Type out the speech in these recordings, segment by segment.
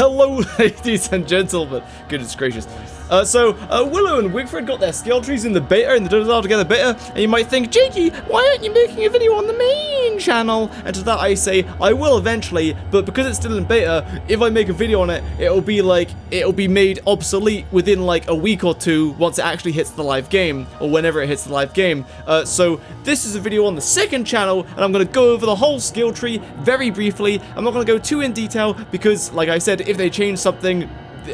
Hello, ladies and gentlemen. Goodness gracious. So Willow and Wigfrid got their skill trees in the beta, in the Don't All Together beta, and you might think, Jakey, why aren't you making a video on the main channel? And to that I say, I will eventually, but because it's still in beta, if I make a video on it, it'll be made obsolete within like a week or two once it actually hits the live game, or whenever it hits the live game. So this is a video on the second channel, and I'm going to go over the whole skill tree very briefly. I'm not going to go too in detail because, like I said, if they change something,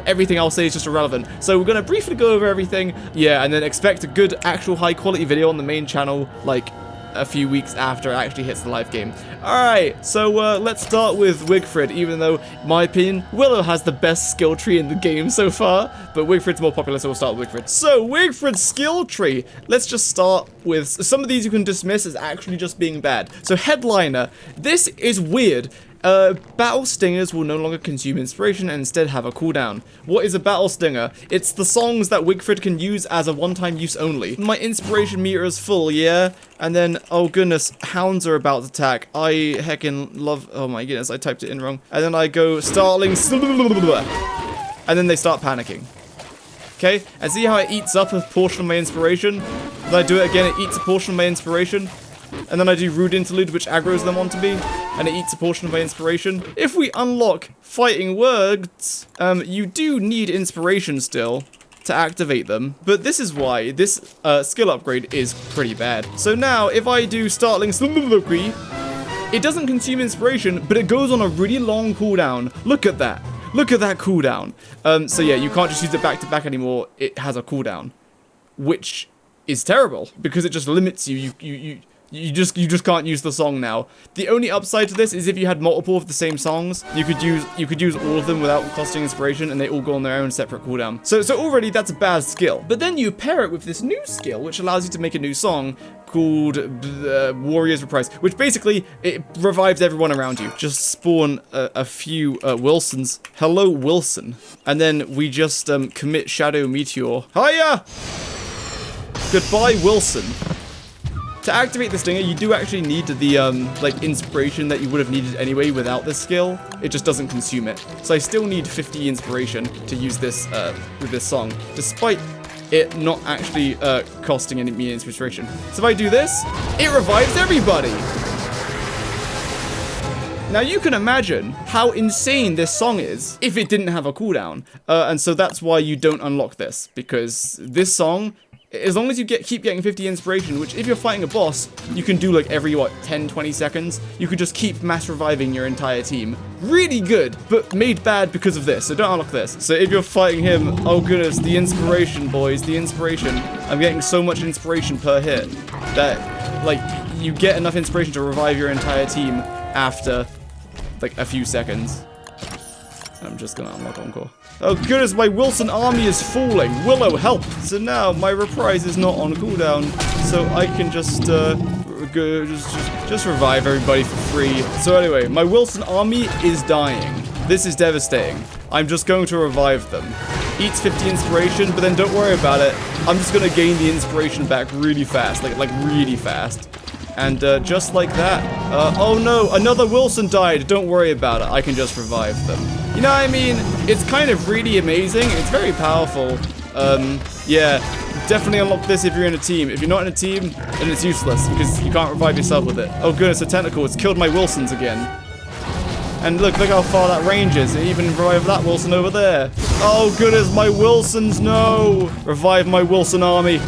everything I'll say is just irrelevant. So we're going to briefly go over everything, yeah, and then expect a good, actual, high-quality video on the main channel, like, a few weeks after it actually hits the live game. Alright, so let's start with Wigfrid, even though, in my opinion, Willow has the best skill tree in the game so far, but Wigfrid's more popular, so we'll start with Wigfrid. So, Wigfrid's skill tree. Let's just start with, some of these you can dismiss as actually just being bad. So, Headliner. This is weird. Battle Stingers will no longer consume inspiration and instead have a cooldown. What is a Battle Stinger? It's the songs that Wigfrid can use as a one-time use only. My inspiration meter is full, yeah? And then, oh goodness, hounds are about to attack. I heckin' love, oh my goodness, I typed it in wrong. And then I go startling, and then they start panicking. Okay, and see how it eats up a portion of my inspiration? Then I do it again, it eats a portion of my inspiration. And then I do Rude Interlude, which aggroes them onto me, and it eats a portion of my inspiration. If we unlock Fighting Words, you do need inspiration still to activate them, but this is why this skill upgrade is pretty bad. So now, if I do Startling Soliloquy, it doesn't consume inspiration, but it goes on a really long cooldown. Look at that. Look at that cooldown. So yeah, you can't just use it back to back anymore. It has a cooldown, which is terrible because it just limits you. You just can't use the song now. The only upside to this is if you had multiple of the same songs, you could use all of them without costing inspiration, and they all go on their own separate cooldown. So already that's a bad skill. But then you pair it with this new skill, which allows you to make a new song called Warriors Reprise, which basically it revives everyone around you. Just spawn a few Wilsons. Hello, Wilson, and then we just commit Shadow Meteor. Hiya! Goodbye, Wilson. To activate the stinger, you do actually need the, like, inspiration that you would have needed anyway without this skill. It just doesn't consume it. So I still need 50 inspiration to use this, with this song, despite it not actually, costing me inspiration. So if I do this, it revives everybody! Now you can imagine how insane this song is if it didn't have a cooldown. And so that's why you don't unlock this, because this song, as long as you keep getting 50 inspiration, which if you're fighting a boss, you can do like every, what, 10, 20 seconds, you could just keep mass reviving your entire team. Really good, but made bad because of this, so don't unlock this. So if you're fighting him, oh goodness, the inspiration, boys, the inspiration. I'm getting so much inspiration per hit that, like, you get enough inspiration to revive your entire team after, like, a few seconds. I'm just gonna unlock Encore. Oh goodness, my Wilson army is falling. Willow, help! So now my reprise is not on cooldown, so I can just revive everybody for free. So anyway, my Wilson army is dying. This is devastating. I'm just going to revive them. Eats 50 inspiration, but then don't worry about it. I'm just gonna gain the inspiration back really fast, like really fast. And just like that, oh no, another Wilson died. Don't worry about it. I can just revive them. You know what I mean? It's kind of really amazing. It's very powerful. Yeah, definitely unlock this if you're in a team. If you're not in a team, then it's useless because you can't revive yourself with it. Oh goodness, a tentacle. It's killed my Wilsons again. And look how far that range is. It even revived that Wilson over there. Oh goodness, my Wilsons, no! Revive my Wilson army.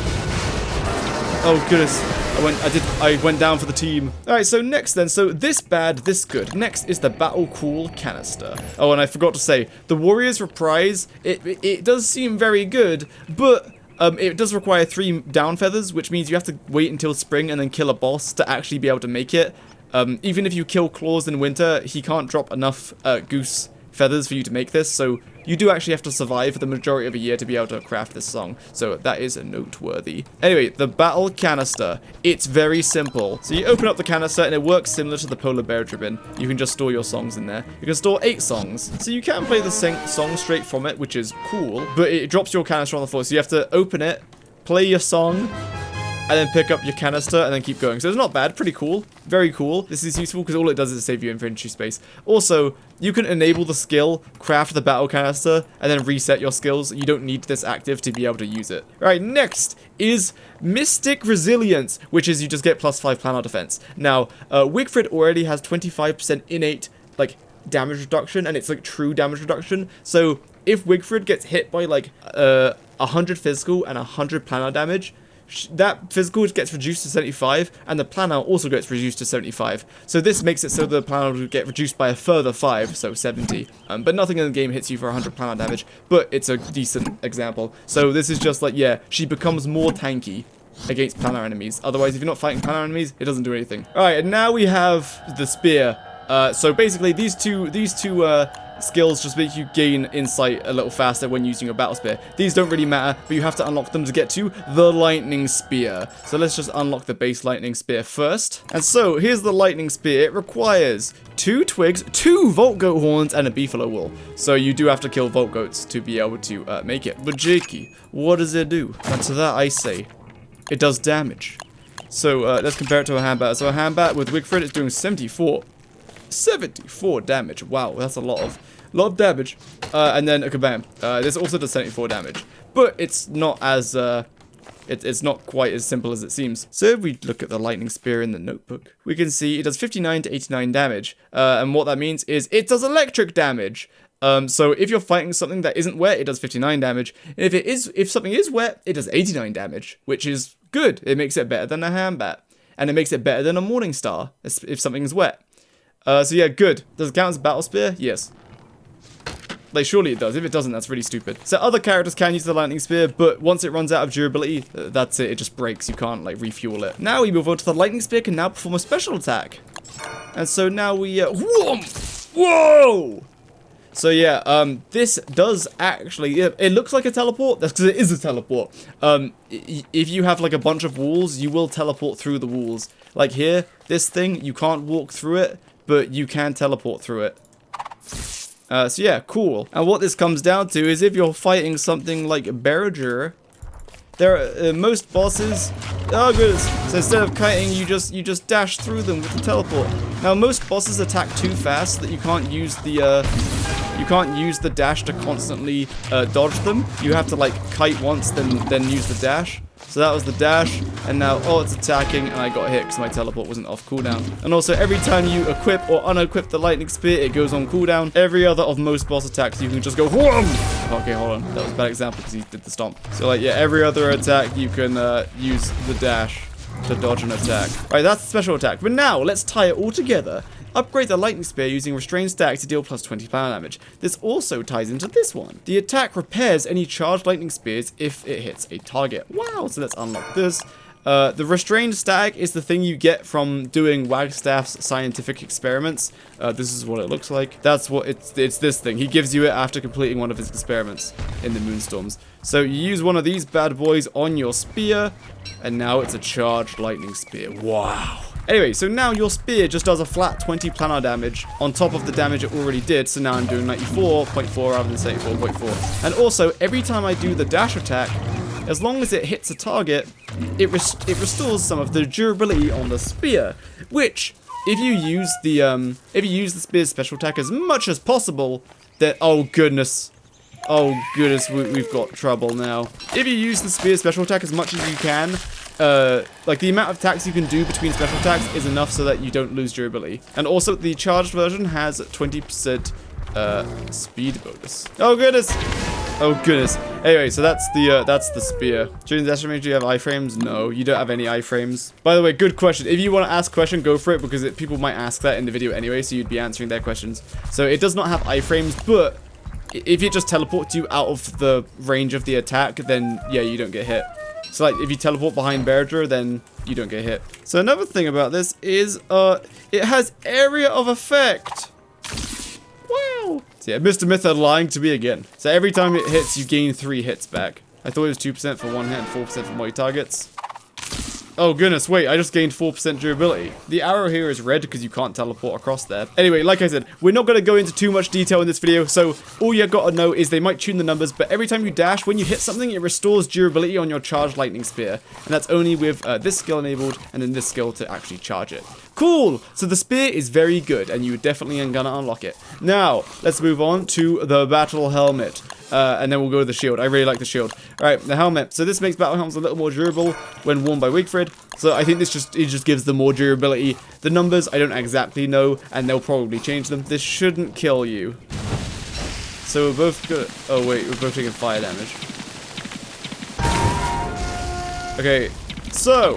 Oh goodness. I went down for the team. Alright, so next then, so this bad, this good. Next is the Battle Cool Canister. Oh, and I forgot to say, the Warriors Reprise, it does seem very good, but it does require 3 down feathers, which means you have to wait until spring and then kill a boss to actually be able to make it. Even if you kill Claws in winter, he can't drop enough goose feathers for you to make this, so you do actually have to survive for the majority of a year to be able to craft this song, so that is noteworthy. Anyway, the Battle Canister. It's very simple. So you open up the canister and it works similar to the Polar Bear Ribbon. You can just store your songs in there. You can store 8 songs. So you can play the song straight from it, which is cool, but it drops your canister on the floor, so you have to open it, play your song, and then pick up your canister and then keep going. So it's not bad, pretty cool, very cool. This is useful because all it does is save you inventory space. Also, you can enable the skill, craft the battle canister, and then reset your skills. You don't need this active to be able to use it. Alright, next is Mystic Resilience, which is you just get +5 planar defense. Now, Wigfrid already has 25% innate, like, damage reduction, and it's, like, true damage reduction. So, if Wigfrid gets hit by, like, 100 physical and 100 planar damage, that physical gets reduced to 75, and the planar also gets reduced to 75. So this makes it so the planar will get reduced by a further 5, so 70. But nothing in the game hits you for 100 planar damage, but it's a decent example. So this is just like, yeah, she becomes more tanky against planar enemies. Otherwise, if you're not fighting planar enemies, it doesn't do anything. Alright, and now we have the spear. So basically, these two skills just make you gain insight a little faster when using your battle spear. These don't really matter, but you have to unlock them to get to the lightning spear. So let's just unlock the base lightning spear first. And so here's the lightning spear. It requires 2 twigs, 2 vault goat horns, and a beefalo wool. So you do have to kill vault goats to be able to make it. But Jakey, what does it do? And to that I say, it does damage. So let's compare it to a handbat. So a handbat with Wigfrid is doing 74 damage. Wow, that's a lot of damage. And then a kabam. This also does 74 damage, but it's not as it's not quite as simple as it seems. So if we look at the lightning spear in the notebook, we can see it does 59 to 89 damage. And what that means is it does electric damage. So if you're fighting something that isn't wet, it does 59 damage. And if something is wet, it does 89 damage, which is good. It makes it better than a handbat, and it makes it better than a morning star if something's wet. So yeah, good. Does it count as battle spear? Yes. Like, surely it does. If it doesn't, that's really stupid. So other characters can use the lightning spear, but once it runs out of durability, that's it. It just breaks. You can't, like, refuel it. Now we move on to the lightning spear can now perform a special attack. And so now we, whoa! So yeah, this does actually, it looks like a teleport. That's because it is a teleport. If you have, like, a bunch of walls, you will teleport through the walls. Like here, this thing, you can't walk through it, but you can teleport through it. So yeah, cool. And what this comes down to is if you're fighting something like Berger, there are most bosses. Oh goodness! So instead of kiting, you just dash through them with the teleport. Now most bosses attack too fast that you can't use the dash to constantly dodge them. You have to like kite once, then use the dash. So that was the dash, and now, oh, it's attacking, and I got hit because my teleport wasn't off cooldown. And also, every time you equip or unequip the lightning spear, it goes on cooldown. Every other of most boss attacks, you can just go, whoom! Okay, hold on. That was a bad example because he did the stomp. So, like, yeah, every other attack, you can use the dash to dodge an attack. Alright, that's the special attack. But now, let's tie it all together. Upgrade the lightning spear using restrained stack to deal plus 20 power damage. This also ties into this one. The attack repairs any charged lightning spears if it hits a target. Wow, so let's unlock this. The restrained stack is the thing you get from doing Wagstaff's scientific experiments. This is what it looks like. That's what it's this thing. He gives you it after completing one of his experiments in the Moonstorms. So you use one of these bad boys on your spear, and now it's a charged lightning spear. Wow. Anyway, so now your spear just does a flat 20 planar damage on top of the damage it already did, so now I'm doing 94.4 rather than 74.4. And also, every time I do the dash attack, as long as it hits a target, it restores some of the durability on the spear, which, if you use the spear's special attack as much as possible, that, oh goodness, we've got trouble now. If you use the spear's special attack as much as you can, like the amount of attacks you can do between special attacks is enough so that you don't lose durability. And also the charged version has 20% speed bonus. Oh goodness! Oh goodness. Anyway, so that's the spear. During the estimate, do you have iframes? No, you don't have any iframes. By the way, good question. If you want to ask a question, go for it, because people might ask that in the video anyway, so you'd be answering their questions. So it does not have iframes, but if it just teleports you out of the range of the attack, then yeah, you don't get hit. So like, if you teleport behind Berger, then you don't get hit. So another thing about this is, it has area of effect. Wow. So yeah, Mr. Myth are lying to me again. So every time it hits, you gain 3 hits back. I thought it was 2% for one hit and 4% for multi-targets. Oh goodness, wait, I just gained 4% durability. The arrow here is red because you can't teleport across there. Anyway, like I said, we're not going to go into too much detail in this video, so all you got to know is they might tune the numbers, but every time you dash, when you hit something, it restores durability on your charged lightning spear. And that's only with this skill enabled, and then this skill to actually charge it. Cool! So the spear is very good, and you definitely are gonna unlock it. Now, let's move on to the battle helmet. And then we'll go to the shield. I really like the shield. Alright, the helmet. So this makes battle helmets a little more durable when worn by Wigfrid. So I think it just gives them more durability. The numbers, I don't exactly know, and they'll probably change them. This shouldn't kill you. So we're both good. Oh wait, we're both taking fire damage. Okay, so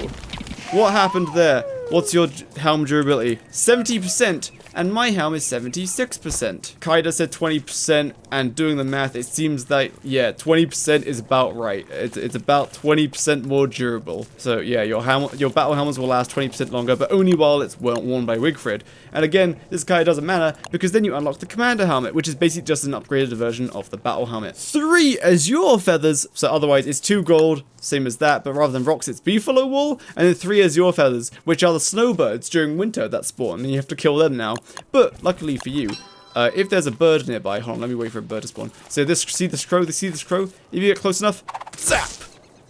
what happened there? What's your helm durability? 70%, and my helm is 76%. Kaida said 20%, and doing the math, it seems like, yeah, 20% is about right. It's about 20% more durable. So yeah, your battle helmets will last 20% longer, but only while it's worn by Wigfrid. And again, this kind of doesn't matter, because then you unlock the commander helmet, which is basically just an upgraded version of the battle helmet. 3 azure feathers, so otherwise it's 2 gold, same as that, but rather than rocks, it's beefalo wool, and then 3 azure feathers, which are the snowbirds during winter that spawn, and you have to kill them now. But luckily for you, if there's a bird nearby, hold on, let me wait for a bird to spawn. So see this crow? If you get close enough, zap!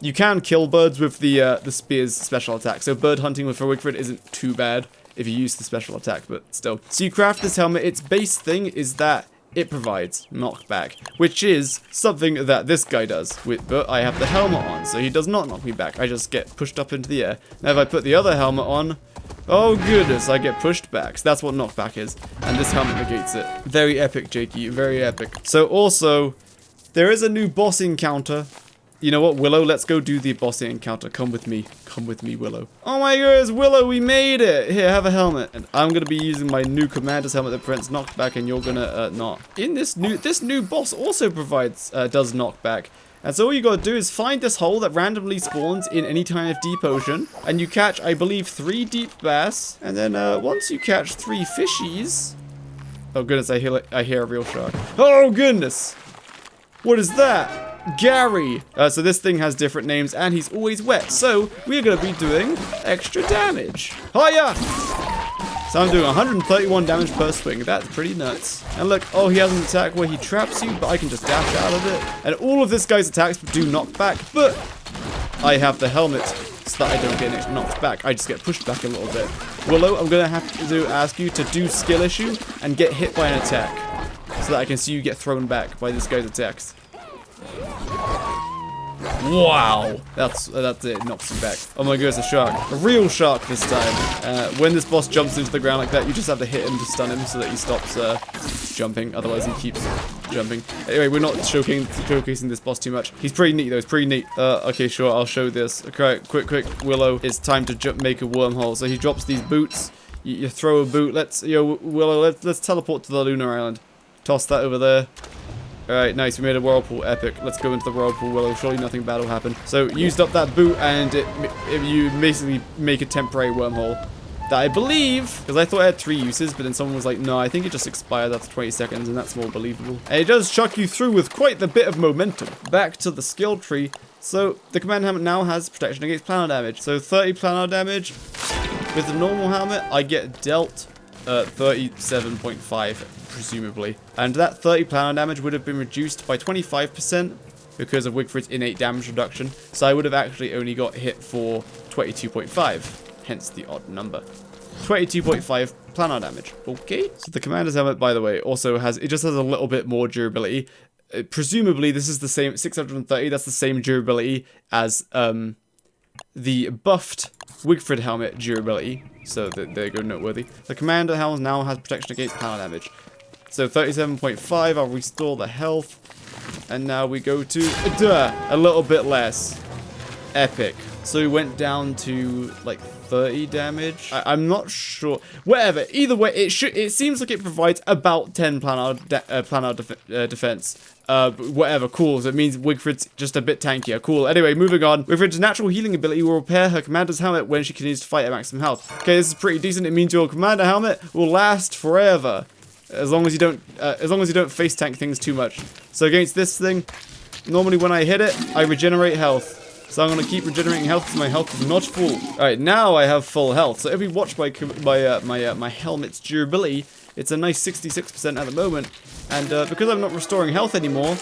You can kill birds with the spear's special attack. So bird hunting with Wigfrid isn't too bad if you use the special attack, but still. So you craft this helmet. Its base thing is that it provides knockback, which is something that this guy does. But I have the helmet on, so he does not knock me back. I just get pushed up into the air. Now if I put the other helmet on, oh goodness, I get pushed back. So that's what knockback is, and this helmet negates it. Very epic, Jakey, very epic. So also, there is a new boss encounter. You know what, Willow, let's go do the boss encounter. Come with me, Willow. Oh my goodness, Willow, we made it. Here, have a helmet. And I'm gonna be using my new commander's helmet that prevents knockback, and you're gonna not. In this new boss also provides, does knockback. And so all you gotta do is find this hole that randomly spawns in any kind of deep ocean, and you catch, I believe, 3 deep bass, and then once you catch 3 fishies, oh goodness, I hear a real shark. Oh goodness, what is that? Gary. So this thing has different names, and he's always wet. So we're gonna be doing extra damage. Hiya! So I'm doing 131 damage per swing. That's pretty nuts. And look, oh, he has an attack where he traps you, but I can just dash out of it. And all of this guy's attacks do knockback, but I have the helmet so that I don't get knocked back. I just get pushed back a little bit. Willow, I'm gonna have to ask you to do skill issue and get hit by an attack so that I can see you get thrown back by this guy's attacks. Wow, that's it, knocks you back. Oh my goodness, a shark. A real shark this time. When this boss jumps into the ground like that, you just have to hit him to stun him so that he stops jumping, otherwise he keeps jumping. Anyway, we're not showcasing this boss too much. He's pretty neat though, it's pretty neat. Okay, sure, I'll show this. Okay, quick, Willow, it's time to make a wormhole. So he drops these boots, you throw a boot, Willow, let's teleport to the lunar island. Toss that over there. Alright, nice, we made a whirlpool, epic. Let's go into the whirlpool, Willow, surely nothing bad will happen. So, used up that boot, and you basically make a temporary wormhole. That I believe, because I thought it had 3 uses, but then someone was like, no, I think it just expired after 20 seconds, and that's more believable. And it does chuck you through with quite the bit of momentum. Back to the skill tree. So, the command helmet now has protection against planar damage. So, 30 planar damage. With the normal helmet, I get dealt 37.5. presumably. And that 30 planar damage would have been reduced by 25% because of Wigfrid's innate damage reduction. So I would have actually only got hit for 22.5, hence the odd number. 22.5 planar damage. Okay. So the commander's helmet, by the way, also has a little bit more durability. Presumably this is the same 630, that's the same durability as the buffed Wigfrid helmet durability. So there you go, noteworthy. The commander helmet now has protection against planar damage. So 37.5, I'll restore the health. And now we go to a little bit less. Epic. So we went down to like 30 damage. I'm not sure. Whatever. Either way, it seems like it provides about 10 planar defense. Whatever, cool. So it means Wigfrid's just a bit tankier. Cool. Anyway, moving on. Wigfrid's natural healing ability will repair her commander's helmet when she continues to fight at maximum health. Okay, this is pretty decent. It means your commander helmet will last forever. As long as you don't face tank things too much. So against this thing, normally when I hit it, I regenerate health. So I'm going to keep regenerating health because my health is not full. Alright, now I have full health. So if we watch my helmet's durability, it's a nice 66% at the moment. And because I'm not restoring health anymore,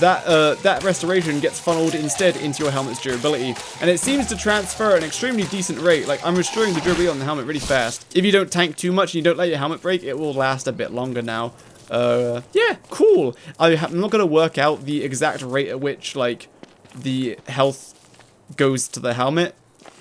that restoration gets funneled instead into your helmet's durability. And it seems to transfer at an extremely decent rate. Like, I'm restoring the durability on the helmet really fast. If you don't tank too much and you don't let your helmet break, it will last a bit longer now. Yeah, cool. I'm not going to work out the exact rate at which, like, the health goes to the helmet.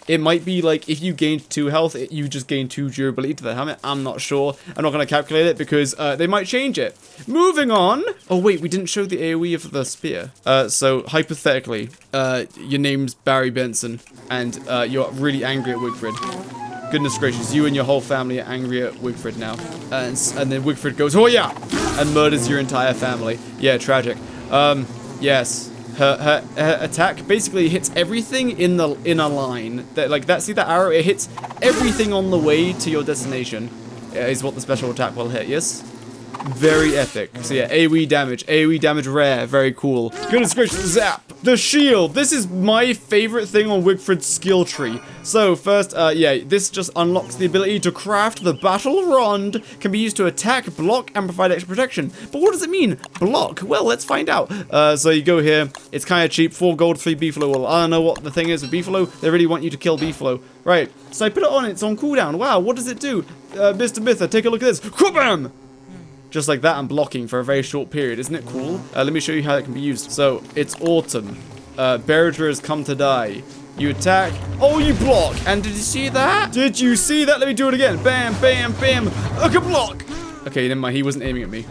It might be like if you gained 2 health, you just gain 2 durability to the helmet. I'm not sure. I'm not going to calculate it because they might change it. Moving on. Oh wait, we didn't show the AoE of the spear. So hypothetically, your name's Barry Benson and you're really angry at Wigfrid. Goodness gracious, you and your whole family are angry at Wigfrid now. And then Wigfrid goes, oh yeah, and murders your entire family. Yeah, tragic. Yes. Her attack basically hits everything in a line. See that arrow? It hits everything on the way to your destination. Is what the special attack will hit. Yes. Very epic. So yeah, AoE damage rare, very cool. Goodness gracious, zap! The shield! This is my favorite thing on Wigfrid's skill tree. So first, yeah, this just unlocks the ability to craft the battle rod. Can be used to attack, block, and provide extra protection. But what does it mean? Block? Well, let's find out. So you go here, it's kind of cheap, 4 gold, 3 beefalo. Well, I don't know what the thing is with beefalo. They really want you to kill beefalo. Right, so I put it on, it's on cooldown. Wow, what does it do? Mr. Mytha, take a look at this. Kabam! Just like that, I'm blocking for a very short period. Isn't it cool? Let me show you how it can be used. So, it's autumn. Berger has come to die. You attack. Oh, you block. And did you see that? Did you see that? Let me do it again. Bam, bam, bam. Look, a block. Okay, never mind. He wasn't aiming at me.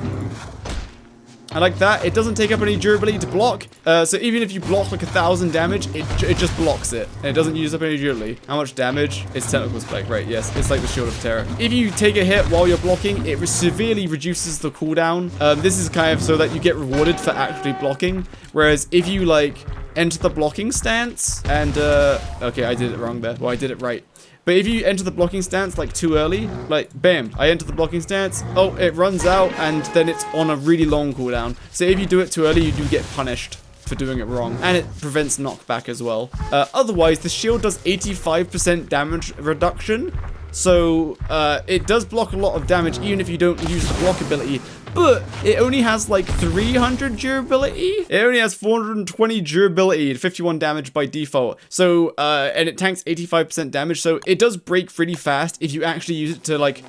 I like that. It doesn't take up any durability to block. So even if you block like 1,000 damage, it just blocks it. And it doesn't use up any durability. How much damage? It's tentacle spike, right? Yes, it's like the Shield of Terror. If you take a hit while you're blocking, it severely reduces the cooldown. This is kind of so that you get rewarded for actually blocking. Whereas if you like enter the blocking stance and okay, I did it wrong there. Well, I did it right. But if you enter the blocking stance like too early, like bam, I enter the blocking stance, oh, it runs out and then it's on a really long cooldown. So if you do it too early, you do get punished for doing it wrong. And it prevents knockback as well. Otherwise, the shield does 85% damage reduction. So it does block a lot of damage even if you don't use the block ability. But it only has like 300 durability. It only has 420 durability and 51 damage by default. So, and it tanks 85% damage. So it does break pretty fast if you actually use it to like,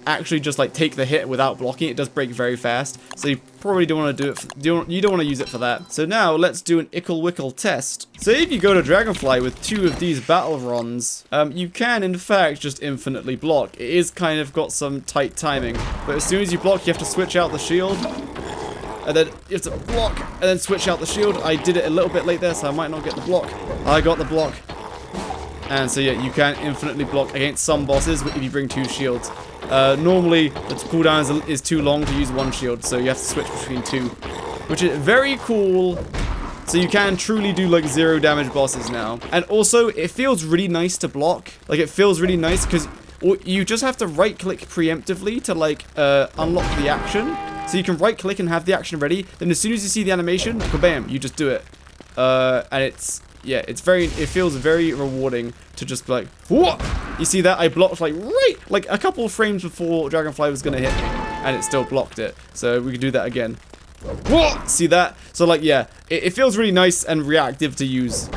actually just like take the hit without blocking. It does break very fast. So you probably don't want to do it. You don't want to use it for that. So now let's do an Ickle Wickle test. So if you go to Dragonfly with 2 of these battle runs, you can in fact just infinitely block. It is kind of got some tight timing, but as soon as you block, you have to switch out the shield. And then you have to block and then switch out the shield. I did it a little bit late there, so I might not get the block. I got the block. And so yeah, you can infinitely block against some bosses if you bring 2 shields. Normally, the cooldown is too long to use 1 shield, so you have to switch between 2. Which is very cool. So you can truly do like 0 damage bosses now. And also, it feels really nice to block. Like, it feels really nice because you just have to right-click preemptively to like unlock the action. So you can right-click and have the action ready. Then as soon as you see the animation, kabam, you just do it. And it's... yeah, it feels very rewarding to just be like, what? You see that? I blocked like a couple of frames before Dragonfly was gonna hit me, and it still blocked it. So we could do that again. What? See that? So like, yeah, it feels really nice and reactive to use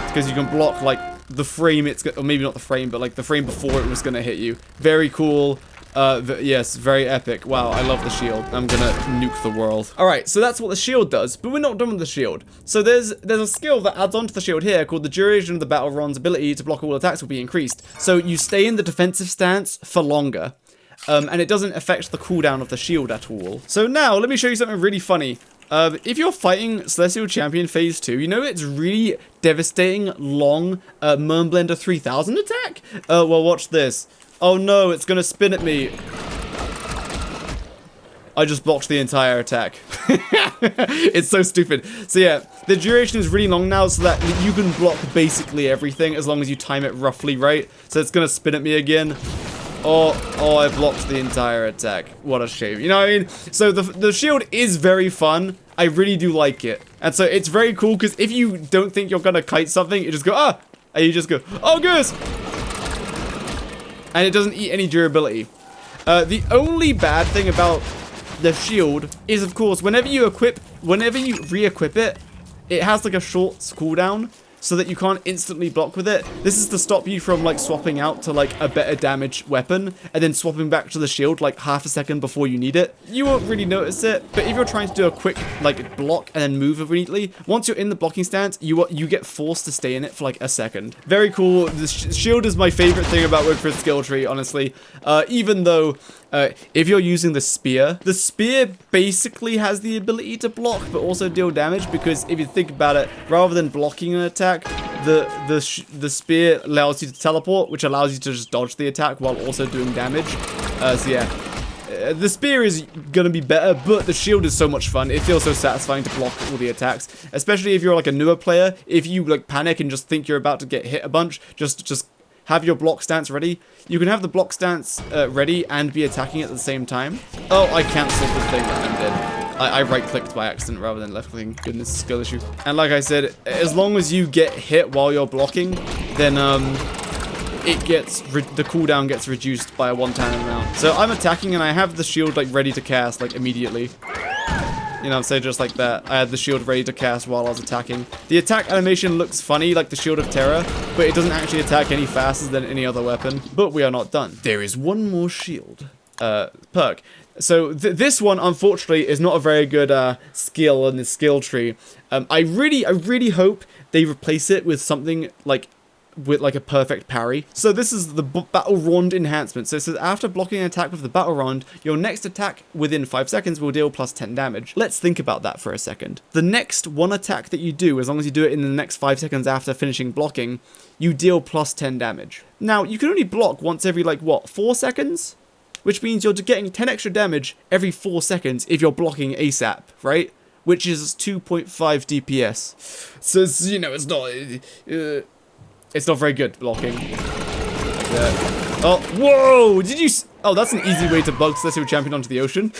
because you can block like the frame or maybe not the frame, but like the frame before it was gonna hit you. Very cool. Yes, very epic. Wow, I love the shield. I'm gonna nuke the world. Alright, so that's what the shield does, but we're not done with the shield. So there's a skill that adds on to the shield here called the duration of the battle run's ability to block all attacks will be increased. So you stay in the defensive stance for longer. And it doesn't affect the cooldown of the shield at all. So now, let me show you something really funny. If you're fighting Celestial Champion Phase 2, you know it's really devastating, long, Mermblender 3000 attack? Well, watch this. Oh no, it's gonna spin at me. I just blocked the entire attack. It's so stupid. So yeah, the duration is really long now so that you can block basically everything as long as you time it roughly right. So it's gonna spin at me again. Oh, I blocked the entire attack. What a shame. You know what I mean? So the shield is very fun. I really do like it. And so it's very cool because if you don't think you're gonna kite something, you just go, ah! And you just go, oh, goose! And it doesn't eat any durability. The only bad thing about the shield is, of course, whenever you re-equip it, it has like a short cooldown so that you can't instantly block with it. This is to stop you from like swapping out to like a better damage weapon and then swapping back to the shield like half a second before you need it. You won't really notice it, but if you're trying to do a quick like block and then move immediately, once you're in the blocking stance, you get forced to stay in it for like a second. Very cool. The shield is my favorite thing about Wigfrid's skill tree, honestly. Even though if you're using the spear basically has the ability to block but also deal damage, because if you think about it, rather than blocking an attack, the spear allows you to teleport, which allows you to just dodge the attack while also doing damage. So yeah, the spear is gonna be better, but the shield is so much fun. It feels so satisfying to block all the attacks, especially if you're like a newer player. If you like panic and just think you're about to get hit a bunch, just have your block stance ready. You can have the block stance ready and be attacking at the same time. Oh, I cancelled the thing and I'm dead. I right-clicked by accident rather than left-clicking. Goodness, skill issue. And like I said, as long as you get hit while you're blocking, then the cooldown gets reduced by a one-time amount. So I'm attacking and I have the shield like ready to cast like immediately. You know, so just like that, I had the shield ready to cast while I was attacking. The attack animation looks funny, like the Shield of Terror, but it doesn't actually attack any faster than any other weapon. But we are not done. There is one more shield perk. So this one, unfortunately, is not a very good skill in the skill tree. I really hope they replace it with something like a perfect parry. So this is the Battle Rond enhancement. So it says after blocking an attack with the Battle Rond, your next attack within 5 seconds will deal plus 10 damage. Let's think about that for a second. The next one attack that you do, as long as you do it in the next 5 seconds after finishing blocking, you deal plus 10 damage. Now, you can only block once every, like, what, 4 seconds? Which means you're getting 10 extra damage every 4 seconds if you're blocking ASAP, right? Which is 2.5 DPS. So, it's, you know, it's not very good blocking. Oh, whoa! Did you? Oh, that's an easy way to bug Celestial Champion onto the ocean.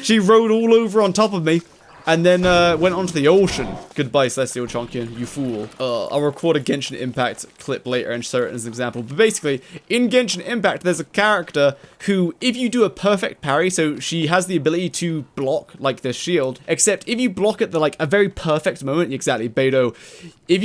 She rode all over on top of me, and then went onto the ocean. Goodbye, Celestial Champion, you fool. I'll record a Genshin Impact clip later and show it as an example. But basically, in Genshin Impact, there's a character who, if you do a perfect parry, so she has the ability to block like the shield, except if you block at the like a very perfect moment, exactly, Beto. If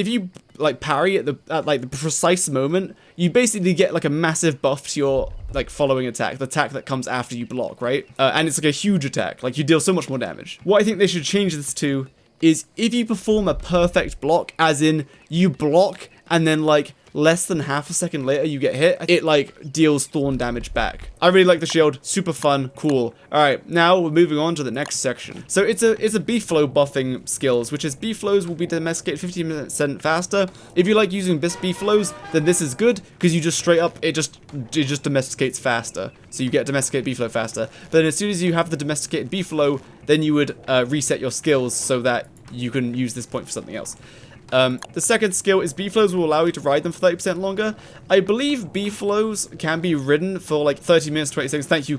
you like parry at like the precise moment, you basically get like a massive buff to your like following attack, the attack that comes after you block, right? And it's like a huge attack, like you deal so much more damage. What I think they should change this to is if you perform a perfect block, as in you block and then like less than half a second later you get hit, it like deals thorn damage back. I really like the shield, super fun, cool. Alright, now we're moving on to the next section. So it's a B-flow buffing skills, which is B-flows will be domesticated 15% faster. If you like using B-flows, then this is good, because you just straight up, it just domesticates faster. So you get domesticated B-flow faster. But then as soon as you have the domesticated B-flow, then you would reset your skills so that you can use this point for something else. The second skill is B-flows will allow you to ride them for 30% longer. I believe B-flows can be ridden for like 30 minutes, 20 seconds. Thank you,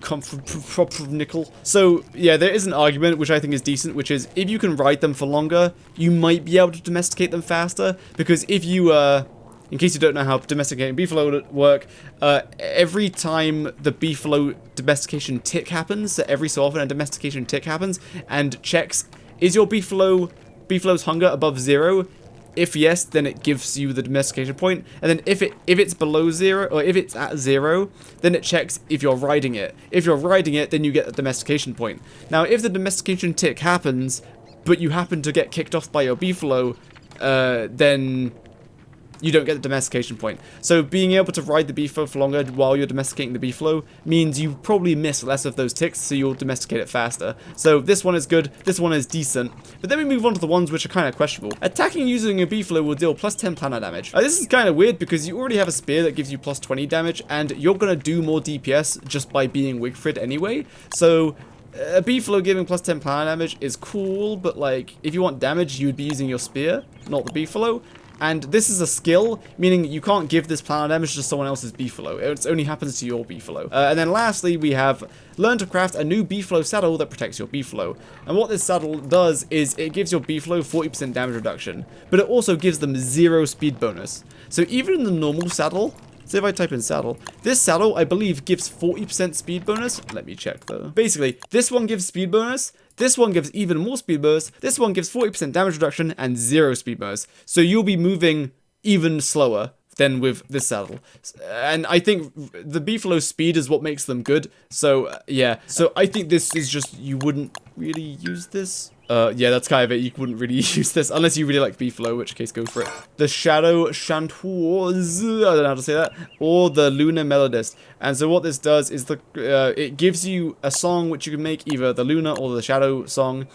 Nickel. So yeah, there is an argument which I think is decent, which is if you can ride them for longer, you might be able to domesticate them faster. Because if you, in case you don't know how domesticating B-flow work, every time the B-flow domestication tick happens, so every so often a domestication tick happens and checks, is your B-flow's hunger above 0? If yes, then it gives you the domestication point, and then if it's below 0, or if it's at 0, then it checks if you're riding it. If you're riding it, then you get the domestication point. Now, if the domestication tick happens, but you happen to get kicked off by your B-flow, then you don't get the domestication point. So being able to ride the B-flow for longer while you're domesticating the B-flow means you probably miss less of those ticks, so you'll domesticate it faster. So this one is good, this one is decent. But then we move on to the ones which are kind of questionable. Attacking using a B-flow will deal plus 10 planar damage. This is kind of weird because you already have a spear that gives you plus 20 damage, and you're going to do more DPS just by being Wigfrid anyway. So a B-flow giving plus 10 planar damage is cool, but like if you want damage, you would be using your spear, not the B-flow. And this is a skill, meaning you can't give this planar damage to someone else's beefalo. It only happens to your beefalo. And then lastly, we have learn to craft a new beefalo saddle that protects your beefalo. And what this saddle does is it gives your beefalo 40% damage reduction, but it also gives them 0 speed bonus. So even in the normal saddle, so if I type in saddle, this saddle, I believe, gives 40% speed bonus. Let me check though. Basically, this one gives speed bonus, this one gives even more speed bonus, this one gives 40% damage reduction and 0 speed bonus. So you'll be moving even slower than with this saddle. And I think the beefalo speed is what makes them good. So yeah, so I think this is just, you wouldn't really use this. Yeah, that's kind of it. You wouldn't really use this unless you really like beefalo, in which case go for it. The Shadow Chanteuse, I don't know how to say that, or the Lunar Melodist. And so what this does is it gives you a song which you can make either the Lunar or the Shadow song,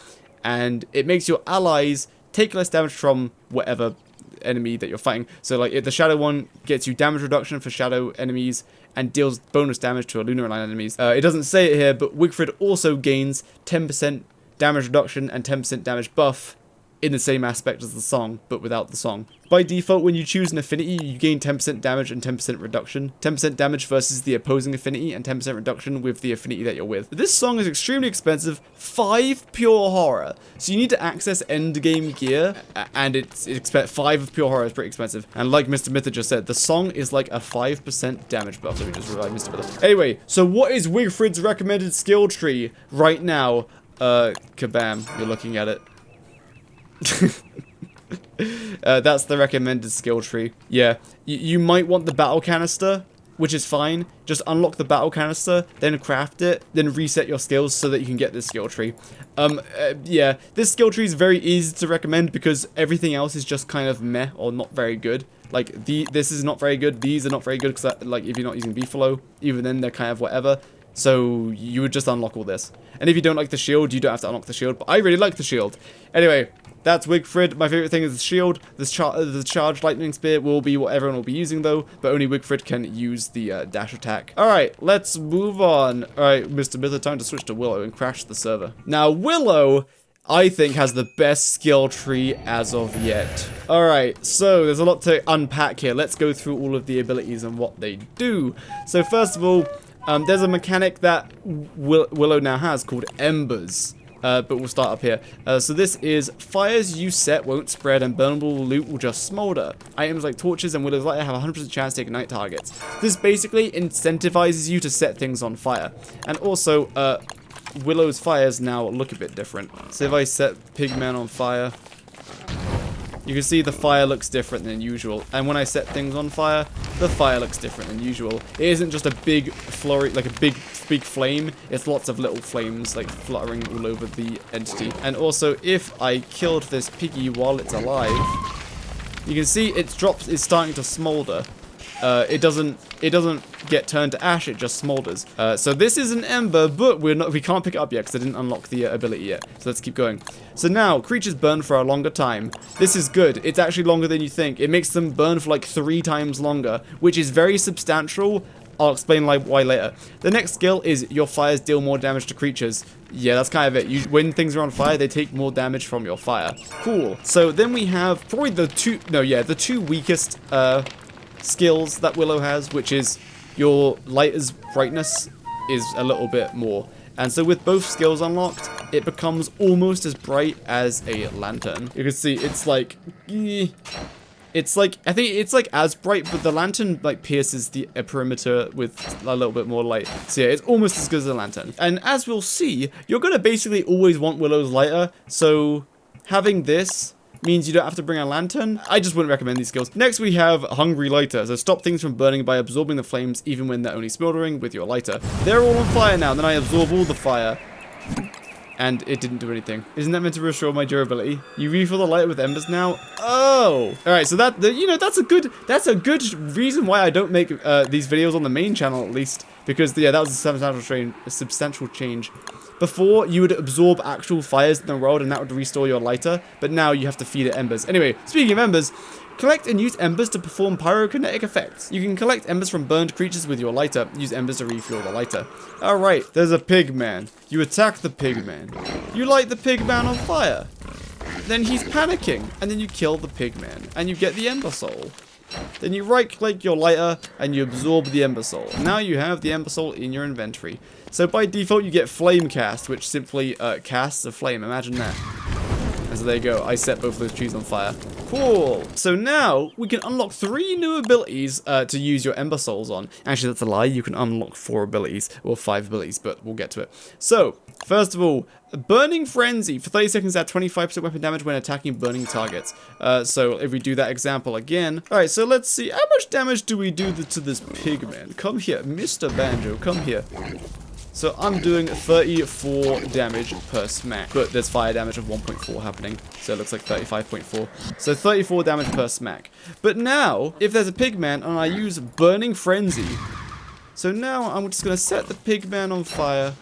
and it makes your allies take less damage from whatever enemy that you're fighting. So like the Shadow one gets you damage reduction for Shadow enemies and deals bonus damage to a Lunar line enemies. It doesn't say it here, but Wigfrid also gains 10% damage reduction and 10% damage buff in the same aspect as the song, but without the song. By default, when you choose an affinity, you gain 10% damage and 10% reduction. 10% damage versus the opposing affinity and 10% reduction with the affinity that you're with. This song is extremely expensive, 5 pure horror. So you need to access endgame gear, and it's 5 of pure horror is pretty expensive. And like Mr. Mytha just said, the song is like a 5% damage buff. Let me just revive Mr. Mytha. Anyway, so what is Wigfrid's recommended skill tree right now? Kabam, you're looking at it. That's the recommended skill tree. Yeah, you might want the battle canister, which is fine. Just unlock the battle canister, then craft it, then reset your skills so that you can get this skill tree. Yeah, this skill tree is very easy to recommend because everything else is just kind of meh or not very good. Like, this is not very good, these are not very good, because, like, if you're not using beefalo, even then they're kind of whatever. So you would just unlock all this. And if you don't like the shield, you don't have to unlock the shield. But I really like the shield. Anyway, that's Wigfrid. My favorite thing is the shield. The charged lightning spear will be what everyone will be using though. But only Wigfrid can use the dash attack. Alright, let's move on. Alright, Mr. Mytha, time to switch to Willow and crash the server. Now, Willow, I think, has the best skill tree as of yet. Alright, so there's a lot to unpack here. Let's go through all of the abilities and what they do. So first of all, there's a mechanic that Willow now has called Embers, but we'll start up here. So this is fires you set won't spread and burnable loot will just smolder. Items like torches and Willow's lighter have a 100% chance to ignite targets. This basically incentivizes you to set things on fire. And also, Willow's fires now look a bit different. So if I set Pigman on fire, you can see the fire looks different than usual. And when I set things on fire, the fire looks different than usual. It isn't just a big flurry, like a big flame. It's lots of little flames, like, fluttering all over the entity. And also, if I killed this piggy while it's alive, you can see it's starting to smolder. It doesn't get turned to ash, it just smolders. So this is an ember, but we can't pick it up yet because I didn't unlock the ability yet. So let's keep going. So now, creatures burn for a longer time. This is good. It's actually longer than you think. It makes them burn for like 3 times longer, which is very substantial. I'll explain why later. The next skill is your fires deal more damage to creatures. Yeah, that's kind of it. When things are on fire, they take more damage from your fire. Cool. So then we have probably the two weakest skills that Willow has, which is your lighter's brightness is a little bit more. And so with both skills unlocked, it becomes almost as bright as a lantern. You can see it's like, I think it's like as bright, but the lantern like pierces the perimeter with a little bit more light. So yeah, it's almost as good as a lantern. And as we'll see, you're gonna basically always want Willow's lighter. So having this means you don't have to bring a lantern. I just wouldn't recommend these skills. Next we have Hungry Lighter. So stop things from burning by absorbing the flames even when they're only smoldering with your lighter. They're all on fire now, then I absorb all the fire. And it didn't do anything. Isn't that meant to restore my durability? You refill the lighter with embers now? Oh! Alright, so that's a good reason why I don't make these videos on the main channel at least. Because yeah, that was a substantial change. Before, you would absorb actual fires in the world and that would restore your lighter, but now you have to feed it embers. Anyway, speaking of embers, collect and use embers to perform pyrokinetic effects. You can collect embers from burned creatures with your lighter. Use embers to refuel the lighter. Alright, there's a pig man. You attack the pig man. You light the pig man on fire. then he's panicking. And then you kill the pigman, and you get the Ember Soul. Then you right-click your lighter, and you absorb the Ember Soul. Now you have the Ember Soul in your inventory. So by default, you get Flame Cast, which simply casts a flame. Imagine that. And so there you go. I set both of those trees on fire. Cool. So now we can unlock 3 new abilities to use your Ember Souls on. Actually, that's a lie. You can unlock 4 abilities, or 5 abilities, but we'll get to it. So, first of all, Burning Frenzy. For 30 seconds, add 25% weapon damage when attacking burning targets. So if we do that example again. Alright, so let's see. How much damage do we do to this pigman? Come here, Mr. Banjo, come here. So I'm doing 34 damage per smack, but there's fire damage of 1.4 happening, so it looks like 35.4. So 34 damage per smack. But now, if there's a pigman and I use Burning Frenzy, so now I'm just going to set the pigman on fire,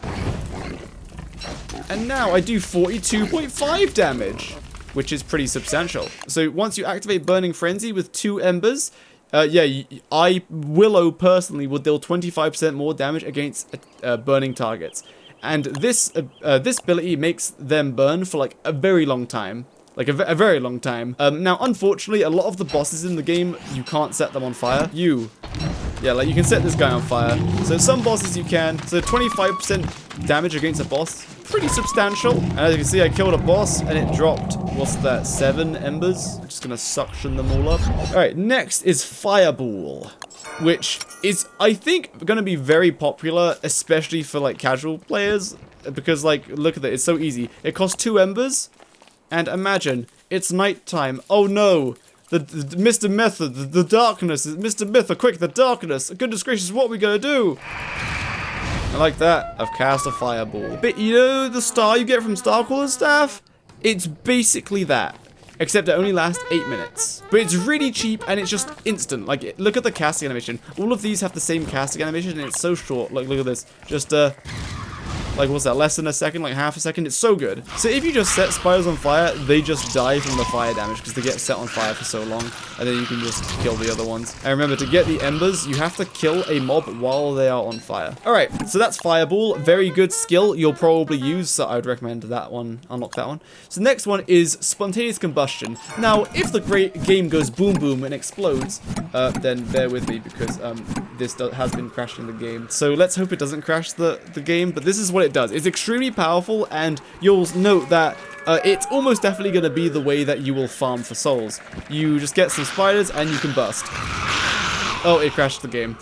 and now I do 42.5 damage, which is pretty substantial. So once you activate Burning Frenzy with 2 embers, Willow personally will deal 25% more damage against burning targets, and this ability makes them burn for like a very long time, like a very long time. Now, unfortunately, a lot of the bosses in the game you can't set them on fire. Like you can set this guy on fire. So some bosses you can. So 25% damage against a boss, pretty substantial. And as you can see, I killed a boss and it dropped, what's that, 7 embers? I'm just gonna suction them all up. Alright, next is Fireball, which is, I think, gonna be very popular, especially for like casual players, because like, look at it, it's so easy. It costs 2 embers, and imagine, it's nighttime. Oh no! The Mr. Method, the darkness, Mr. Mytha, quick, the darkness. Goodness gracious, what are we gonna do? I like that. I've cast a fireball. But you know the star you get from Starcaller's Staff? It's basically that. Except it only lasts 8 minutes. But it's really cheap and it's just instant. Like, look at the casting animation. All of these have the same casting animation and it's so short. Like, look at this. Just, like, what's that, less than a second, like half a second? It's so good. So if you just set spiders on fire, they just die from the fire damage because they get set on fire for so long, and then you can just kill the other ones. And remember, to get the embers, you have to kill a mob while they are on fire. Alright, so that's Fireball. Very good skill you'll probably use, so I would recommend that one, unlock that one. So the next one is Spontaneous Combustion. Now, if the great game goes boom boom and explodes, then bear with me because this has been crashing the game. So let's hope it doesn't crash the game, but this is what it does. It's extremely powerful, and you'll note that it's almost definitely going to be the way that you will farm for souls. You just get some spiders and you can bust. Oh, it crashed the game.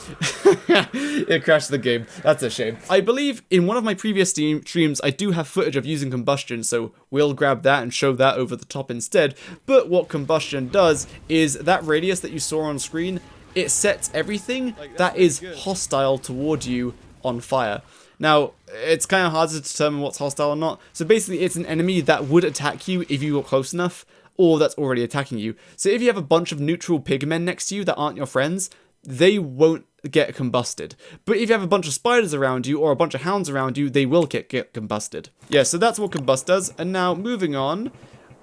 It crashed the game. That's a shame. I believe in one of my previous streams, I do have footage of using combustion, so we'll grab that and show that over the top instead. But what combustion does is that radius that you saw on screen, it sets everything that is hostile toward you on fire. Now, it's kind of hard to determine what's hostile or not. So basically, it's an enemy that would attack you if you got close enough, or that's already attacking you. So if you have a bunch of neutral pigmen next to you that aren't your friends, they won't get combusted. But if you have a bunch of spiders around you, or a bunch of hounds around you, they will get combusted. Yeah, so that's what combust does. And now, moving on.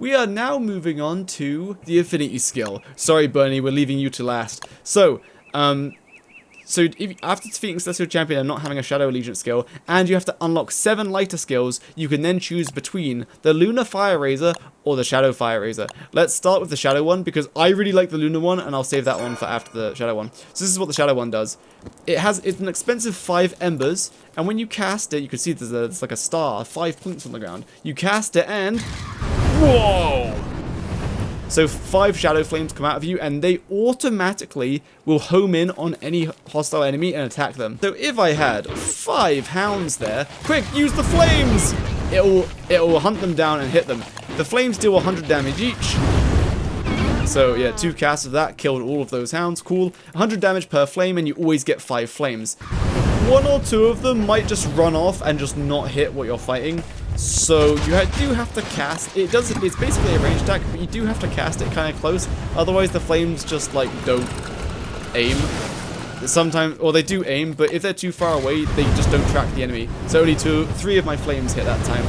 We are now moving on to the Affinity skill. Sorry, Bernie, we're leaving you to last. So, after defeating Celestial Champion and not having a Shadow Allegiance skill, and you have to unlock 7 lighter skills, you can then choose between the Lunar Fire Razor or the Shadow Fire Razor. Let's start with the Shadow one, because I really like the Lunar one, and I'll save that one for after the Shadow one. So this is what the Shadow one does. It's an expensive 5 embers, and when you cast it, you can see there's like a star, 5 points on the ground. You cast it and... whoa! So 5 shadow flames come out of you, and they automatically will home in on any hostile enemy and attack them. So if I had 5 hounds there, quick, use the flames! It will hunt them down and hit them. The flames deal 100 damage each. So yeah, 2 casts of that killed all of those hounds. Cool. 100 damage per flame, and you always get 5 flames. 1 or 2 of them might just run off and just not hit what you're fighting. So you do have to cast. It's basically a ranged attack, but you do have to cast it kind of close. Otherwise, the flames just like don't aim. Sometimes, or they do aim, but if they're too far away, they just don't track the enemy. So only 3 of my flames hit that time.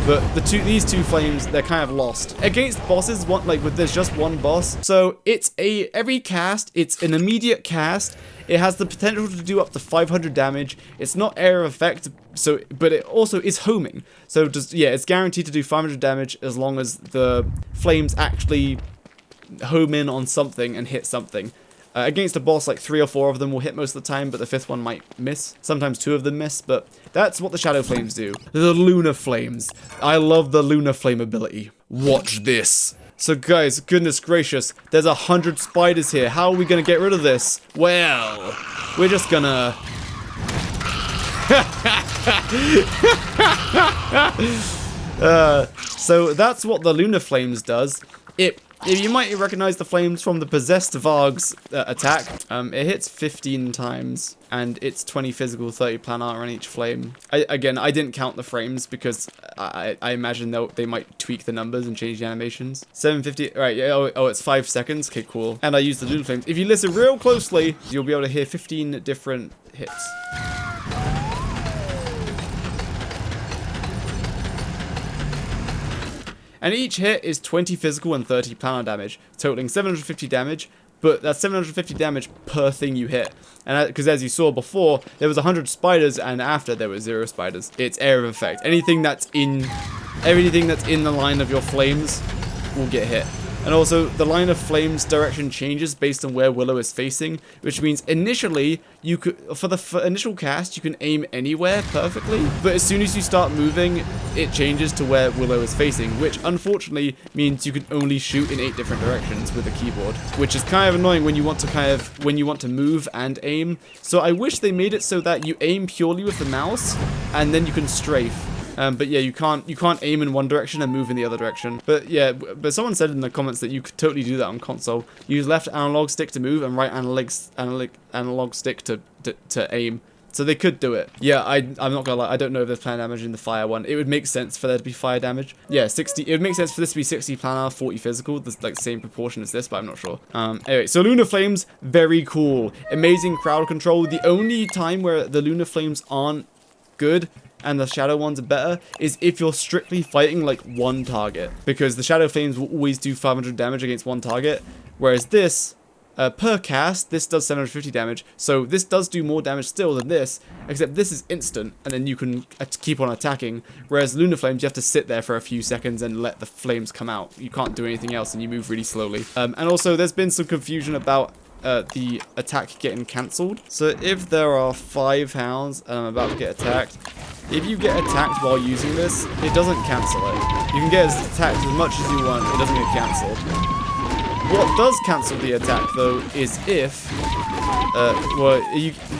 But these 2 flames, they're kind of lost. Against bosses, there's just 1 boss. So it's every cast, it's an immediate cast. It has the potential to do up to 500 damage. It's not area of effect, so but it also is homing. So just yeah, it's guaranteed to do 500 damage as long as the flames actually home in on something and hit something. Against a boss, like 3 or 4 of them will hit most of the time, but the 5th one might miss. Sometimes 2 of them miss, but that's what the Shadow Flames do. The Lunar Flames. I love the Lunar Flame ability. Watch this. So guys, goodness gracious, there's 100 spiders here. How are we gonna get rid of this? Well, we're just gonna... so that's what the Lunar Flames does. You might recognize the flames from the Possessed Varg's attack. It hits 15 times, and it's 20 physical, 30 planar on each flame. Again, I didn't count the frames because I imagine they might tweak the numbers and change the animations. 750, right, yeah, oh, it's 5 seconds, okay, cool. And I use the Lunar Flames. If you listen real closely, you'll be able to hear 15 different hits. And each hit is 20 physical and 30 planar damage, totaling 750 damage, but that's 750 damage per thing you hit. And because as you saw before, there was 100 spiders, and after there were 0 spiders. It's area of effect. Everything that's in the line of your flames will get hit. And also, the line of flames direction changes based on where Willow is facing, which means initially, for the initial cast, you can aim anywhere perfectly, but as soon as you start moving, it changes to where Willow is facing, which unfortunately means you can only shoot in 8 different directions with a keyboard, which is kind of annoying when you want to move and aim. So I wish they made it so that you aim purely with the mouse, and then you can strafe. But yeah, you can't aim in one direction and move in the other direction. But yeah, but someone said in the comments that you could totally do that on console. Use left analog stick to move and right analog stick to aim. So they could do it. Yeah, I'm not gonna lie, I don't know if there's planar damage in the fire one. It would make sense for there to be fire damage. Yeah, 60. It would make sense for this to be 60 planar, 40 physical. That's like the same proportion as this, but I'm not sure. Anyway, so Lunar Flames, very cool. Amazing crowd control. The only time where the Lunar Flames aren't good and the shadow ones are better is if you're strictly fighting like one target, because the Shadow Flames will always do 500 damage against one target, whereas this per cast, this does 750 damage, so this does do more damage still than this, except this is instant, and then you can keep on attacking, whereas Lunar Flames, you have to sit there for a few seconds and let the flames come out. You can't do anything else, and you move really slowly. And also, there's been some confusion about the attack getting cancelled. So if there are 5 hounds and I'm about to get attacked, if you get attacked while using this, it doesn't cancel it. You can get attacked as much as you want, it doesn't get cancelled. What does cancel the attack, though, is if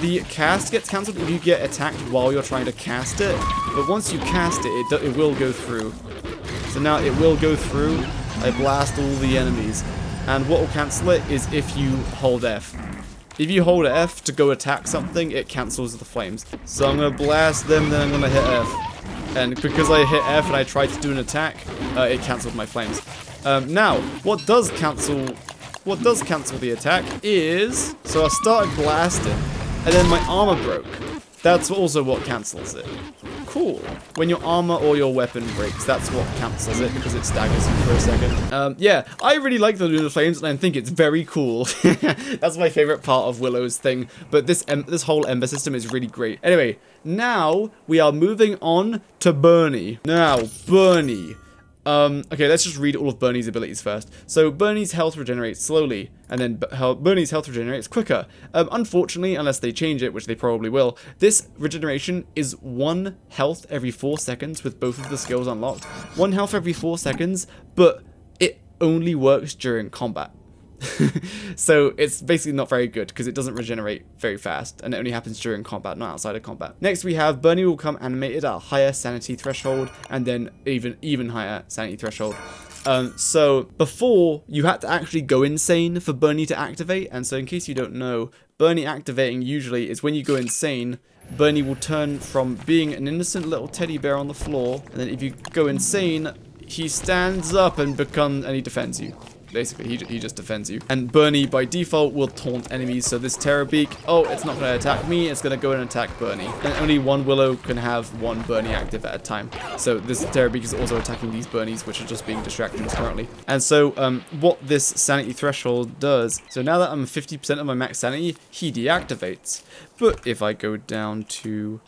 the cast gets cancelled if you get attacked while you're trying to cast it, but once you cast it, it will go through. So now it will go through. I blast all the enemies. And what will cancel it is if you hold F. If you hold F to go attack something, it cancels the flames. So I'm going to blast them, then I'm going to hit F. And because I hit F and I tried to do an attack, it cancelled my flames. Now, what does cancel the attack is... So I started blasting, and then my armor broke. That's also what cancels it. Cool. When your armor or your weapon breaks, that's what cancels it, because it staggers you for a second. Yeah, I really like the Lunar Flames, and I think it's very cool. That's my favorite part of Willow's thing, but this whole Ember system is really great. Anyway, now we are moving on to Bernie. Now, Bernie. Okay, let's just read all of Bernie's abilities first. So, Bernie's health regenerates slowly, and then Bernie's health regenerates quicker. Unfortunately, unless they change it, which they probably will, this regeneration is 1 health every 4 seconds with both of the skills unlocked. 1 health every 4 seconds, but it only works during combat. So it's basically not very good because it doesn't regenerate very fast, and it only happens during combat, not outside of combat. Next we have Bernie will come animated at a higher sanity threshold, and then even higher sanity threshold. So before, you had to actually go insane for Bernie to activate, and so in case you don't know, Bernie activating usually is when you go insane, Bernie will turn from being an innocent little teddy bear on the floor, and then if you go insane, he stands up and he defends you. basically, he just defends you. And Bernie, by default, will taunt enemies. So this Terror Beak, oh, it's not going to attack me. It's going to go and attack Bernie. And only one Willow can have one Bernie active at a time. So this Terror Beak is also attacking these Bernies, which are just being distractions currently. And so what this sanity threshold does, so now that I'm 50% of my max sanity, he deactivates. But if I go down to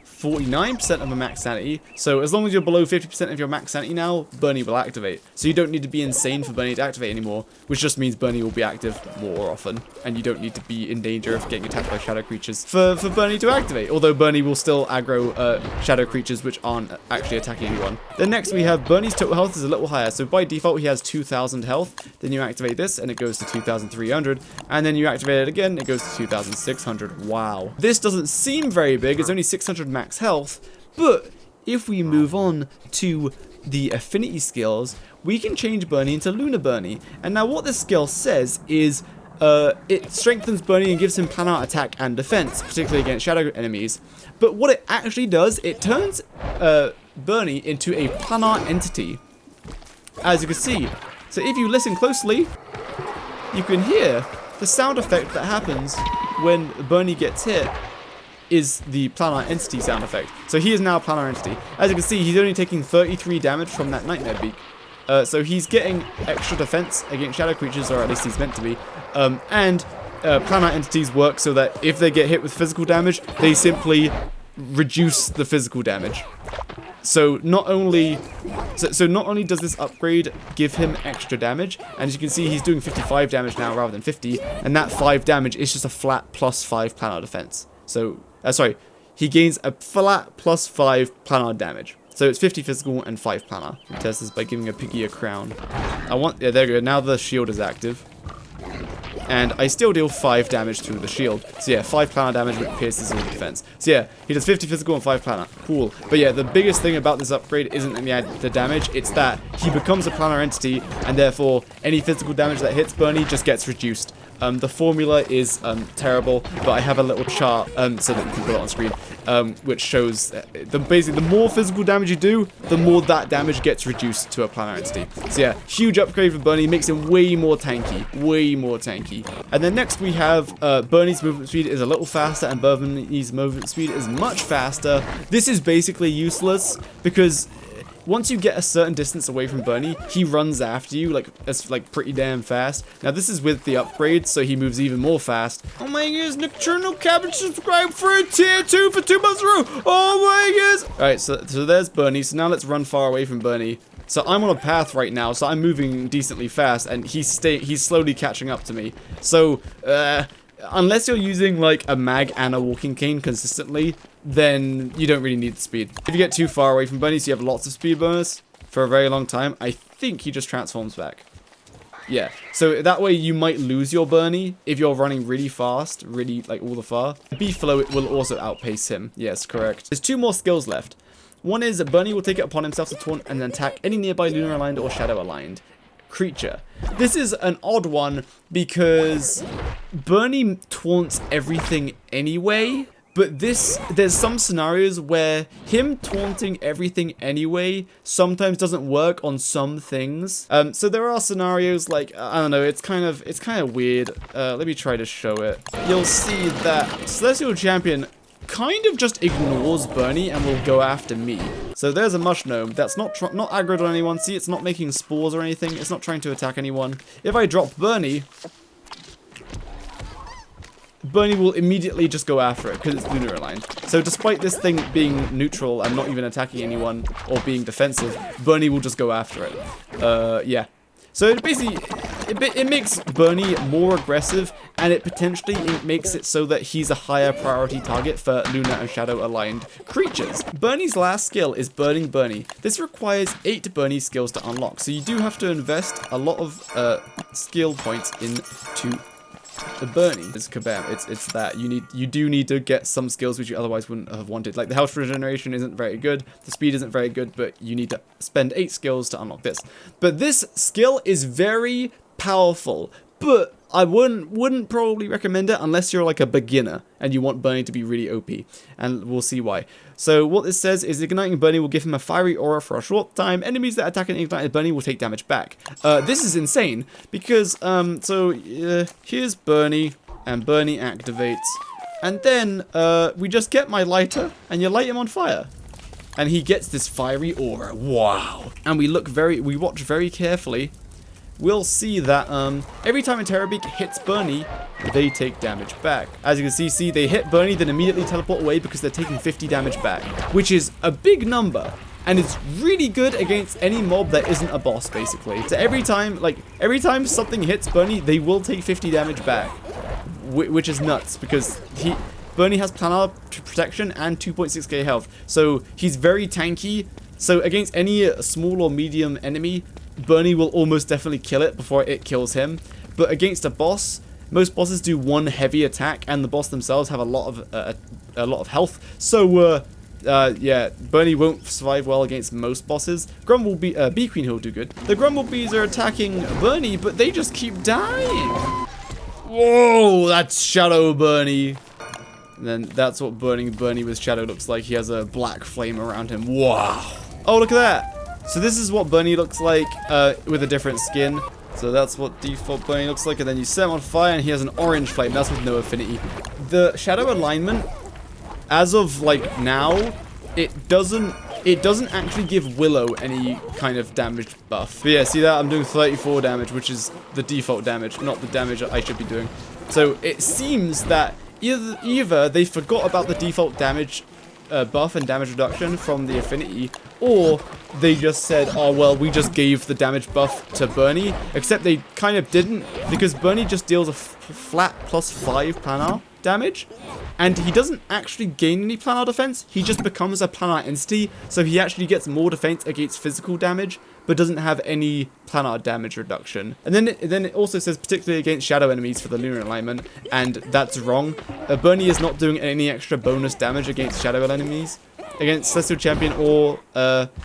49% of my max sanity, so as long as you're below 50% of your max sanity now, Bernie will activate. So you don't need to be insane for Bernie to activate anymore, which just means Bernie will be active more often, and you don't need to be in danger of getting attacked by shadow creatures for Bernie to activate, although Bernie will still aggro shadow creatures which aren't actually attacking anyone. Then next we have Bernie's total health is a little higher, so by default he has 2,000 health, then you activate this and it goes to 2,300, and then you activate it again, it goes to 2,600. Wow. This doesn't seem very big, it's only 600 max health, but if we move on to the affinity skills, we can change Bernie into Lunar Bernie. And now what this skill says is it strengthens Bernie and gives him planar attack and defense, particularly against shadow enemies. But what it actually does, it turns Bernie into a planar entity, as you can see. So if you listen closely, you can hear the sound effect that happens when Bernie gets hit is the planar entity sound effect. So he is now a planar entity. As you can see, he's only taking 33 damage from that Nightmare Beak. So he's getting extra defense against shadow creatures, or at least he's meant to be. Planar entities work so that if they get hit with physical damage, they simply reduce the physical damage. So not only does this upgrade give him extra damage, and as you can see, he's doing 55 damage now rather than 50, and that 5 damage is just a flat +5 planar defense. So, he gains a flat +5 planar damage. So it's 50 physical and 5 planar. We test this by giving a piggy a crown. Yeah, there we go. Now the shield is active. And I still deal 5 damage through the shield. So yeah, 5 planar damage which pierces all defense. So yeah, he does 50 physical and 5 planar. Cool. But yeah, the biggest thing about this upgrade isn't the damage, it's that he becomes a planar entity, and therefore any physical damage that hits Bernie just gets reduced. The formula is terrible, but I have a little chart so that you can put it on screen, which shows basically the more physical damage you do, the more that damage gets reduced to a planar entity. So yeah, huge upgrade for Bernie, makes him way more tanky, And then next we have Bernie's movement speed is a little faster, and Bernie's movement speed is much faster. This is basically useless because once you get a certain distance away from Bernie, he runs after you like pretty damn fast. Now this is with the upgrade, so he moves even more fast. Oh my goodness, Nocturnal Cabbage subscribed for a tier 2 for 2 months in a row. Oh my goodness. Alright, so there's Bernie. So now let's run far away from Bernie. So I'm on a path right now, so I'm moving decently fast, and he's slowly catching up to me. So unless you're using like a mag and a walking cane consistently, then you don't really need the speed. If you get too far away from Bernie, so you have lots of speed bonus for a very long time, I think he just transforms back. Yeah, so that way you might lose your Bernie if you're running really fast, really like all the far. Beefalo, it will also outpace him. Yes, correct. There's 2 more skills left. One is Bernie will take it upon himself to taunt and then attack any nearby lunar aligned or shadow aligned creature. This is an odd one because Bernie taunts everything anyway, but there's some scenarios where him taunting everything anyway sometimes doesn't work on some things. So there are scenarios like, I don't know, it's kind of weird. Let me try to show it. You'll see that Celestial Champion kind of just ignores Bernie and will go after me. So there's a mush gnome that's not aggroed on anyone. See, it's not making spores or anything. It's not trying to attack anyone. If I drop Bernie will immediately just go after it because it's lunar aligned. So despite this thing being neutral and not even attacking anyone or being defensive, Bernie will just go after it. Yeah. So it basically, it makes Bernie more aggressive, and it potentially makes it so that he's a higher priority target for lunar and shadow aligned creatures. Bernie's last skill is Burning Bernie. This requires 8 Bernie skills to unlock, so you do have to invest a lot of skill points into the Bernie. It's kabam. It's that you do need to get some skills which you otherwise wouldn't have wanted. Like the health regeneration isn't very good, the speed isn't very good, but you need to spend 8 skills to unlock this. But this skill is very powerful, but I wouldn't probably recommend it unless you're like a beginner and you want Bernie to be really OP, and we'll see why. So what this says is igniting Bernie will give him a fiery aura for a short time. Enemies that attack an ignited Bernie will take damage back. This is insane because here's Bernie, and Bernie activates, and then we just get my lighter and you light him on fire. And he gets this fiery aura. Wow. And we watch very carefully. We'll see that every time a Terrorbeak hits Bernie, they take damage back. As you can see, they hit Bernie, then immediately teleport away because they're taking 50 damage back, which is a big number. And it's really good against any mob that isn't a boss, basically. So every time something hits Bernie, they will take 50 damage back, which is nuts because Bernie has planar protection and 2.6k health, so he's very tanky. So against any small or medium enemy, Bernie will almost definitely kill it before it kills him. But against a boss, most bosses do one heavy attack, and the boss themselves have a lot of health. So yeah, Bernie won't survive well against most bosses. Bee Queen will do good. The Grumblebees are attacking Bernie, but they just keep dying. Whoa, that's Shadow Bernie. And then that's what burning Bernie with shadow looks like. He has a black flame around him. Wow. Oh, look at that. So this is what Bernie looks like with a different skin. So that's what default Bernie looks like. And then you set him on fire and he has an orange flame. That's with no affinity. The shadow alignment, as of like now, it doesn't actually give Willow any kind of damage buff. But yeah, see that? I'm doing 34 damage, which is the default damage, not the damage I should be doing. So it seems that either they forgot about the default damage buff and damage reduction from the affinity, or they just said, oh well, we just gave the damage buff to Bernie, except they kind of didn't, because Bernie just deals a flat +5 planar damage, and he doesn't actually gain any planar defense. He just becomes a planar entity, so he actually gets more defense against physical damage, but doesn't have any planar damage reduction. And then it also says particularly against shadow enemies for the lunar alignment, and that's wrong. Bernie is not doing any extra bonus damage against shadow enemies. Against Celestial Champion or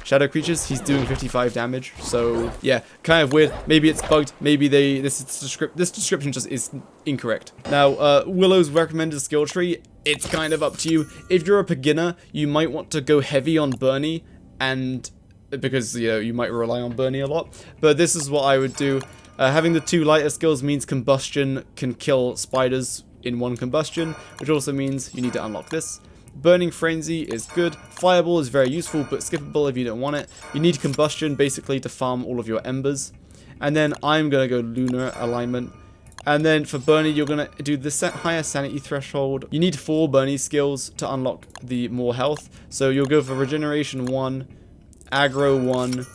shadow creatures, he's doing 55 damage. So yeah, kind of weird. Maybe it's bugged. Maybe this description just is incorrect. Now, Willow's recommended skill tree, it's kind of up to you. If you're a beginner, you might want to go heavy on Bernie, and because you might rely on Bernie a lot. But this is what I would do. Having the 2 lighter skills means combustion can kill spiders in 1 combustion, which also means you need to unlock this. Burning Frenzy is good. Fireball is very useful, but skippable if you don't want it. You need combustion basically to farm all of your embers. And then I'm going to go lunar alignment. And then for Bernie, you're going to do the higher sanity threshold. You need 4 Bernie skills to unlock the more health. So you'll go for regeneration 1, aggro 1,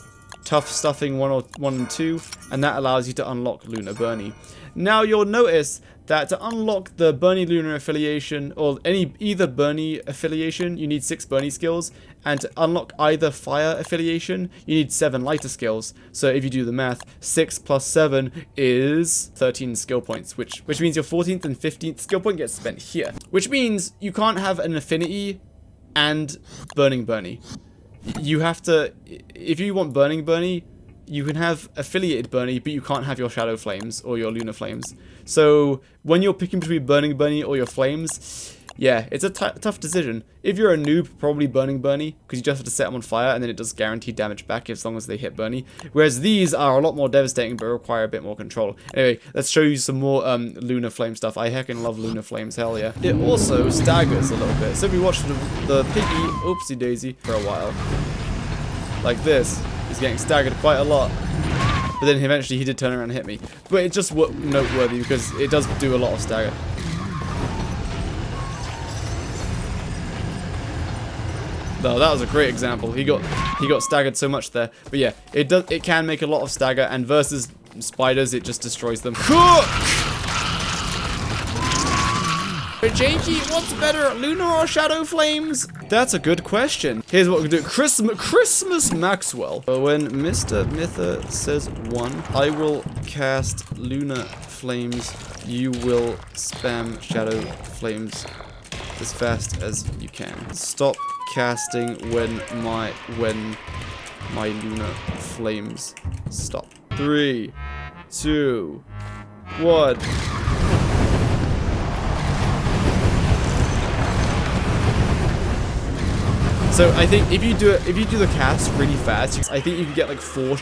tough stuffing 1 and 2, and that allows you to unlock lunar Bernie. Now you'll notice that to unlock the Bernie lunar affiliation, or either Bernie affiliation, you need 6 Bernie skills, and to unlock either fire affiliation, you need 7 lighter skills. So if you do the math, 6 plus 7 is 13 skill points, which means your 14th and 15th skill point gets spent here. Which means you can't have an affinity and burning Bernie. You have to, if you want burning Bernie, you can have affiliated Bernie, but you can't have your shadow flames or your lunar flames. So when you're picking between burning Bernie or your flames, yeah, it's a tough decision. If you're a noob, probably burning Bernie, because you just have to set them on fire, and then it does guaranteed damage back as long as they hit Bernie. Whereas these are a lot more devastating, but require a bit more control. Anyway, let's show you some more lunar flame stuff. I heckin' love lunar flames, hell yeah. It also staggers a little bit. So we watched the piggy, oopsie daisy, for a while. Like this. He's getting staggered quite a lot. But then eventually he did turn around and hit me. But it's just noteworthy because it does do a lot of stagger. No, that was a great example. He got staggered so much there. But yeah, it can make a lot of stagger, and versus spiders it just destroys them. Cook! Jakey, what's better, lunar or shadow flames? That's a good question. Here's what we do. Christmas Maxwell. When Mr. Mither says 1, I will cast lunar flames. You will spam shadow flames as fast as you can. Stop casting when my lunar flames stop. 3, 2, What? So I think if you do the cast really fast, I think you can get like 4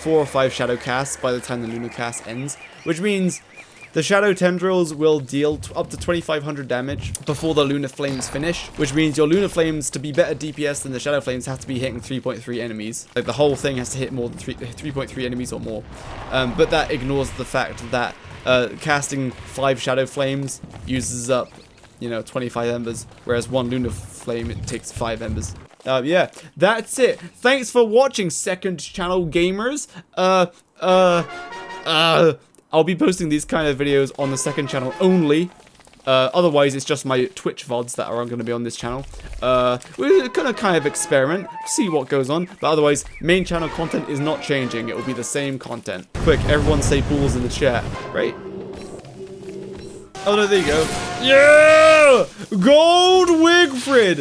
or 5 shadow casts by the time the lunar cast ends, which means the shadow tendrils will deal up to 2,500 damage before the lunar flames finish, which means your lunar flames, to be better DPS than the shadow flames, have to be hitting 3.3 enemies. Like the whole thing has to hit more than 3.3 enemies or more. But that ignores the fact that casting 5 shadow flames uses up, you know, 25 embers, whereas 1 lunar flame, it takes 5 embers. Yeah, that's it. Thanks for watching, second channel gamers. I'll be posting these kind of videos on the second channel only. Otherwise, it's just my Twitch VODs that are going to be on this channel. We're gonna kind of experiment, see what goes on. But otherwise, main channel content is not changing. It will be the same content. Quick, everyone say balls in the chat, right? Oh no, there you go. Yeah! Gold Wigfrid!